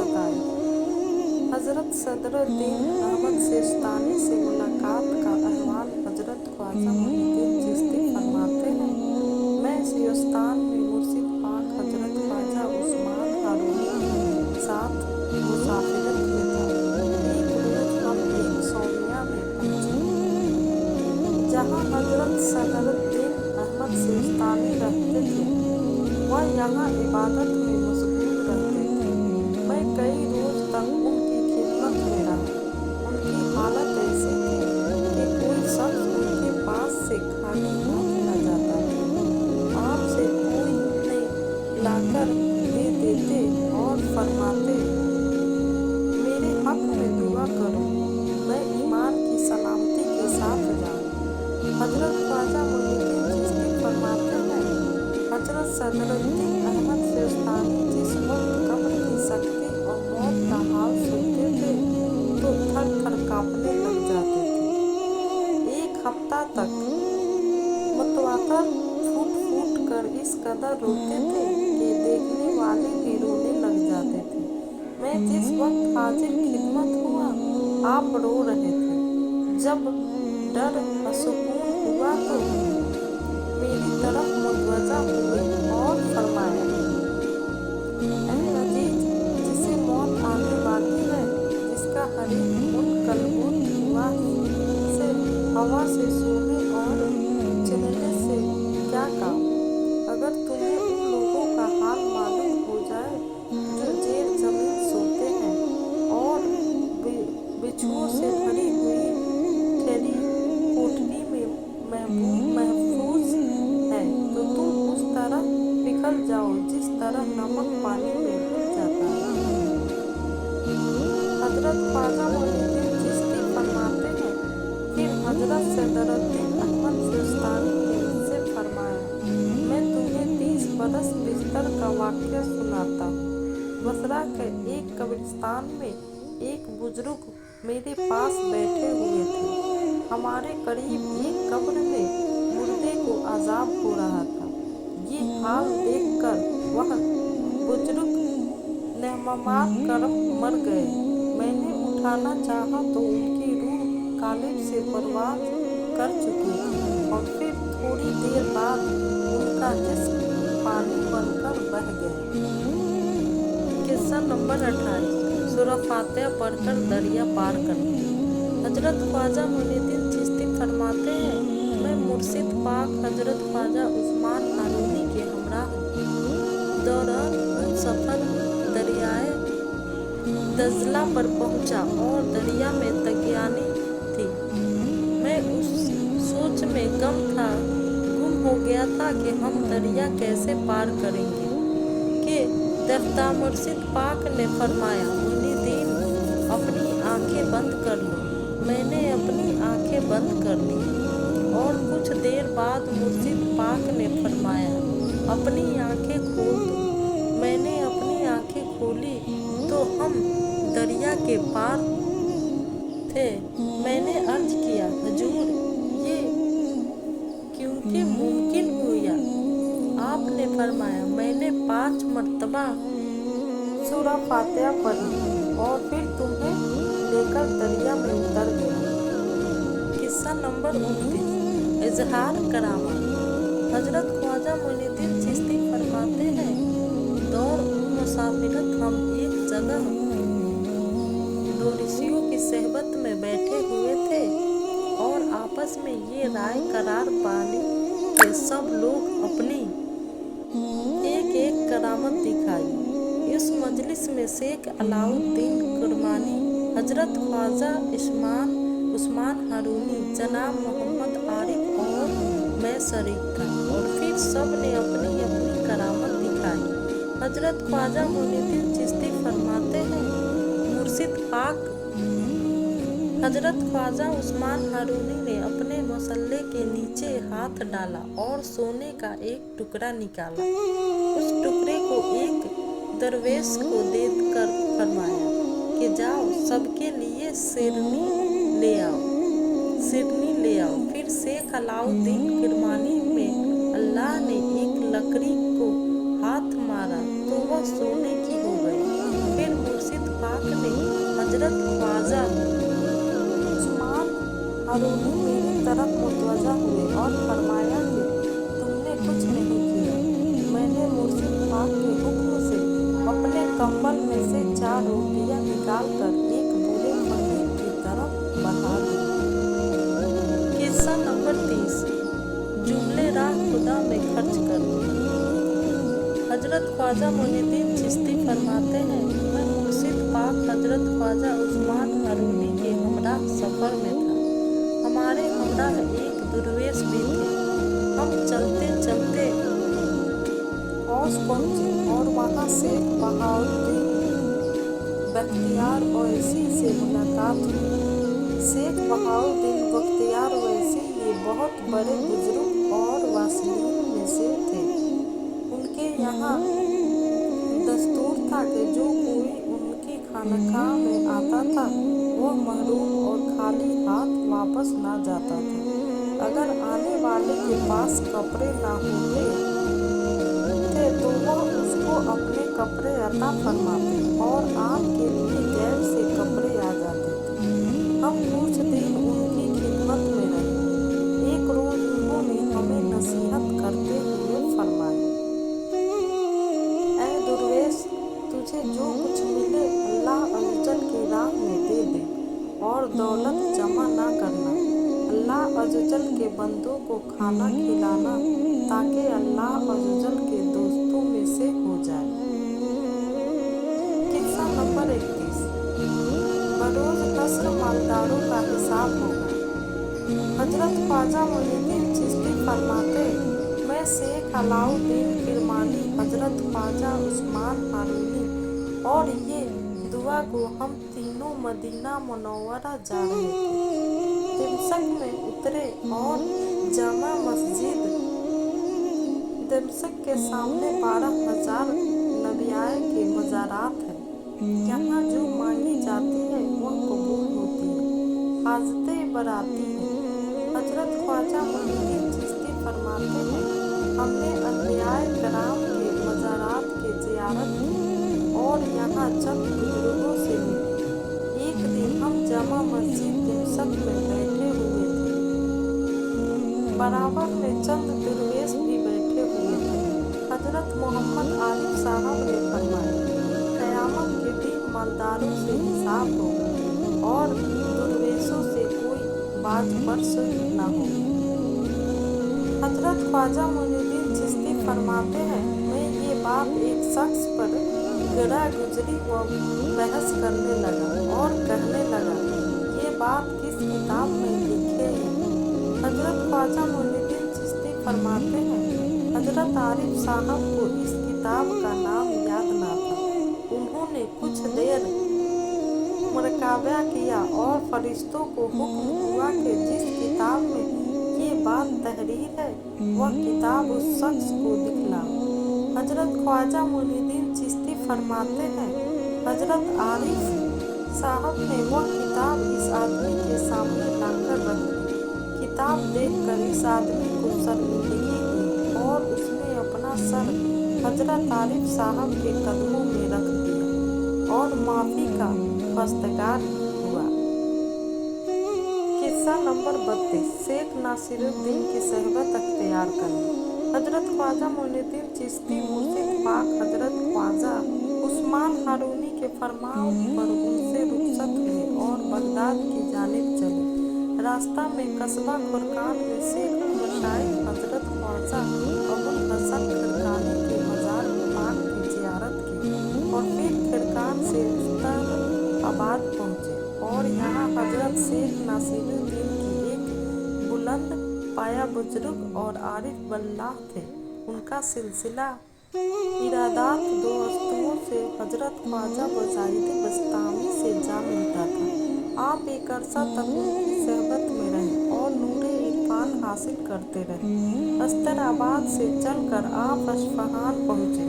सताया। हजरत सदरुद्दीन अहमद सिस्तानी से मुलाकात का अहवाल हजरत ख्वाजा मोइनुद्दीन चिश्ती फरमाते हैं, मैं सिस्तान में मुर्शिद पाक हजरत ख्वाजा उस्मान हारूनी के साथ मुसाफिरत में था। एक रोज हम एक सौमिया में पहुंचे जहां हजरत सदरुद्दीन अहमद सिस्तानी रहते थे। वह यहाँ इबादत में मशगूल रहते थे। मैं कई रोज तक उनकी खिदमत में रहा। उनकी हालत ऐसी थी कि कोई शख्स उनके पास से खाली हाथ न जाता था। आपसे कोई उन्हें लाकर दे देते और फरमाते, मेरे हक में दुआ करो, मैं ईमान की सलामती के साथ जाऊं। हजरत ख्वाजा मोइनुद्दीन चिश्ती फरमाते हैं, हजरत सदरुद्दीन अहमद सिस्तानी जिस वक्त कब्र की सख्ती और मौत का हाल सुनते थे तो थर थर कांपने लग जाते थे। एक हफ्ता तक मुतवातर फूट फूट कर इस कदर रोते थे कि देखने वाले भी रोने लग जाते थे। मैं जिस वक्त हाजिर खिदमत हुआ, आप रो रहे थे। जब डर सुकून हुआ तो मेरी तरफ मुतवज्जा हुए और फरमाया, ऐ अजीज, जिसे मौत आने वाली है, जिसका हरीफ उन कलबुत हुआ से हवा से सोने और चलने से क्या काम। अगर तुम्हें उन लोगों का हाल मालूम हो जाए जो जेर जमीन सोते हैं और बिच्छुओं से भरी हुई ठेरी कोठरी में महफूज है, तो तुम उस तरह पिघल जाओ जिस तरह नमक पानी में घुल जाता है। हजरत ख्वाजा मोइनुद्दीन चिश्ती फरमाते हैं, फिर हजरत सदरुद्दीन अहमद सिस्तानी ने मुझसे फरमाया, मैं तुम्हें 30 बरस बिस्तर का वाक़या सुनाता हूँ। बसरा के एक कब्रिस्तान में एक बुजुर्ग मेरे पास बैठे हुए थे। हमारे करीब एक कब्र में मुर्दे को अजाब हो रहा था। ये हाल देखकर वह बुजुर्ग नेहमात कर मर गए। मैंने उठाना चाहा तो उनकी रूह कालिब से परवाज कर चुकी थी और फिर थोड़ी देर बाद उनका जिस्म पानी बनकर बह गया। किस्सा नंबर 28, सूरह फातिहा पढ़कर दरिया पार करना। हजरत ख्वाजा मोइनुद्दीन चिश्ती फरमाते हैं, मैं मुर्शिद पाक हजरत ख्वाजा उस्मान हारूनी के हमराह दौरान उन सफर दरियाए दजला पर पहुंचा और दरिया में तगियानी थी। मैं उस सोच में गुम हो गया था कि हम दरिया कैसे पार करेंगे कि दफ्ता मुर्शिद पाक ने फरमाया, मोइनुद्दीन, अपनी आंखें बंद कर लो। मैंने अपनी आंखें बंद कर ली और कुछ देर बाद मुर्शिद पाक ने फरमाया, अपनी आंखें खोल दो। मैंने अपनी आंखें खोली तो हम दरिया के पार थे। मैंने अर्ज किया, हुजूर, ये क्योंकि मुमकिन हुआ। आपने फरमाया, मैंने 5 मरतबा सूरह फातिहा पढ़ी और फिर तुम्हें लेकर दरिया में उतर गया। किस्सा नंबर 29, इजहार करामा। हजरत ख्वाजा मोइनुद्दीन चिश्ती फरमाते हैं, दौर मुसाफिरत हम एक जगह 2 ऋषियों की सहबत में बैठे हुए थे और आपस में ये राय करार पानी कि सब लोग अपनी एक एक करामत दिखाई। इस मजलिस में शेख अलाउद्दीन कुरमानी, हजरत ख्वाजा उस्मान हारूनी, जनाब मोहम्मद आरिफ और मैं शरीक था और फिर सब ने अपनी अपनी करामत दिखाई। हजरत ख्वाजा मोइनुद्दीन चिश्ती फरमाते हैं, मुर्शिद पाक हजरत ख्वाजा उस्मान हारूनी ने अपने मसल्ले के नीचे हाथ डाला और सोने का एक टुकड़ा निकाला। उस टुकड़े को एक दरवेश को देकर फरमाया कि जाओ सबके लिए शेरनी ले आओ। फिर शेख अलाउद्दीन किरमानी में अल्लाह ने एक लकड़ी को हाथ मारा तो वह सोने की हो गई। फिर मुर्शिद हारूनी मेरी तरफ मुतवज्जा हुए और फरमाया कि तुमने कुछ नहीं किया। मैंने मुर्शिद पाक के हुक्म से अपने कंबल में से 4 रोटियां निकालकर एक बूढ़े फकीर की तरफ बढ़ा दी। किस्सा नंबर 30। जुमले राह खुदा में खर्च कर दो। हजरत ख्वाजा मोइनुद्दीन चिश्ती फरमाते हैं, मैं मुर्शिद पाक हजरत ख्वाजा उस्मान हारूनी के हमराह सफ़र में था। हमारे हमराह एक दुर्वेश भी थे। हम चलते चलते औस पहुँचे और वहाँ से बहाउद्दीन बख्तियार ओवैसी से मुलाकात हुई। शेख बहाउद्दीन बख्तियार ओवैसी ये बहुत बड़े बुजुर्ग और वासलीन में से थे। उनके यहाँ दस्तूर था कि जो कोई उनकी खानकाह में आता था वह महरूम और खाली हाथ वापस ना जाता था। अगर आने वाले के पास कपड़े ना होते थे तो वह उसको अपने कपड़े अता फरमाते और आपके लिए गैब से कपड़े आ जाते थे। हम कुछ दिन उनकी खिदमत में रहे। एक रोज उन्होंने हमें नसीहत करते हुए फरमाया, ऐ दुर्वेश, तुझे जो कुछ मिले अल्लाह अज़्ज़ल की राह में दे दे और दौलत जमा ना करना। अल्लाह अज़्ज़ल के बंदों को खाना खिलाना ताकि अल्लाह अज़्ज़ल के दोस्तों में से हो जाए। किस्सा नंबर 31। बरोज नस्र मालदारों का हिसाब होगा। हजरत ख्वाजा मोइनुद्दीन चिश्ती फरमाते, मैं शेख अलाउद्दीन किरमानी, हजरत ख्वाजा उस्मान हारूनी और ये दुआ को हम तीनों मदीना मुनव्वरा जा रहे थे। दिमश्क में उतरे और जामा मस्जिद दिमश्क के सामने 12,000 नबियाए के मज़ारात हैं। यहाँ जो मांगी जाती है वह कबूल होती है, हाजतें बराती हैं। हजरत ख्वाजा मोइनुद्दीन चिश्ती फरमाते हैं, हमने अंबियाए कराम के मज़ारात की ज़ियारत की और यहाँ चंद बुजुर्गों से मिले। एक दिन हम जामा मस्जिद दिमश्क में बैठे हुए थे। बराबर में चंद दुर्वेश भी बैठे हुए थे। हजरत मोहम्मद आरिफ साहब ने फरमाया, क़यामत के दिन मालदारों से हिसाब होगा और दुर्वेशों से कोई बाज पर्स न होगी। हजरत ख्वाजा मोइनुद्दीन चिश्ती फरमाते हैं, मैं ये बात एक शख्स पर गड़ा गुजरी व बहस करने लगा और कहने लगा, ये बात किस किताब में लिखी है? हजरत ख्वाजा मोइनुद्दीन चिश्ती फरमाते हैं, हजरत आरिफ साहब को इस किताब का नाम याद ना था। उन्होंने कुछ देर मुराक़बा किया और फरिश्तों को हुक्म हुआ कि जिस किताब में ये बात तहरीर है वह किताब उस शख्स को दिखलाओ। हजरत ख्वाजा मोइनुद्दीन चिश्ती फरमाते हैं, हजरत आरिफ साहब ने वह किताब इस आदमी के सामने लाकर रख दी। किताब देखकर इस आदमी को शर्मिंदगी हुई और उसने अपना सर हजरत आरिफ साहब के कदमों में रख दिया और माफ़ी का फस्तगार हुआ। किस्सा नंबर 32। शेख नासिरुद्दीन की सहबत अख्तियार करना। हजरत ख्वाजा मोइनुद्दीन चिश्ती मुर्शिद पाक हजरत ख्वाजा उस्मान हारूनी के फरमान पर उनसे रुखसत हुए और बगदाद की जानिब चले। रास्ता में कस्बा खुरकान में शेख मशाइख हजरत ख्वाजा अबुल हसन खिरकानी के मज़ार पाक की ज़ियारत की और फिर खिरकान से उस्तादाबाद पहुँचे और यहाँ हजरत शेख नासिरुद्दीन की एक बुलंद पाया बुजुर्ग और आरिफ बल्लाह थे। उनका सिलसिला इरादात दो वस्तुओं से हजरत ख्वाजा बज़ाइद बस्तामी से जा मिलता था। आप एक अरसा तक उनकी सहबत में रहे और नूरे इरफान हासिल करते रहे। अस्तादाबाद से चलकर आप अस्फ़हान पहुँचे।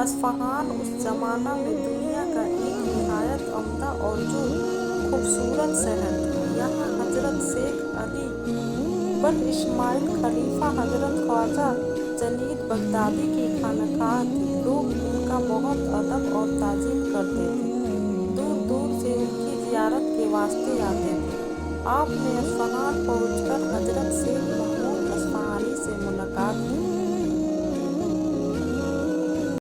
अस्फ़हान उस ज़माना में दुनिया का एक निहायत उम्दा और जो खूबसूरत शहर था। यहाँ हजरत शेख अली बन इस्माइल खलीफा हजरत ख्वाजा जनीद बगदादी की खानकाह थी। लोग उनका बहुत अदब और ताज़ीम करते थे। दूर दूर से उनकी ज़ियारत के वास्ते आते थे। آپ نے اصفہان پہنچ کر حضرت سید محمود اصفہانی سے ملاقات کی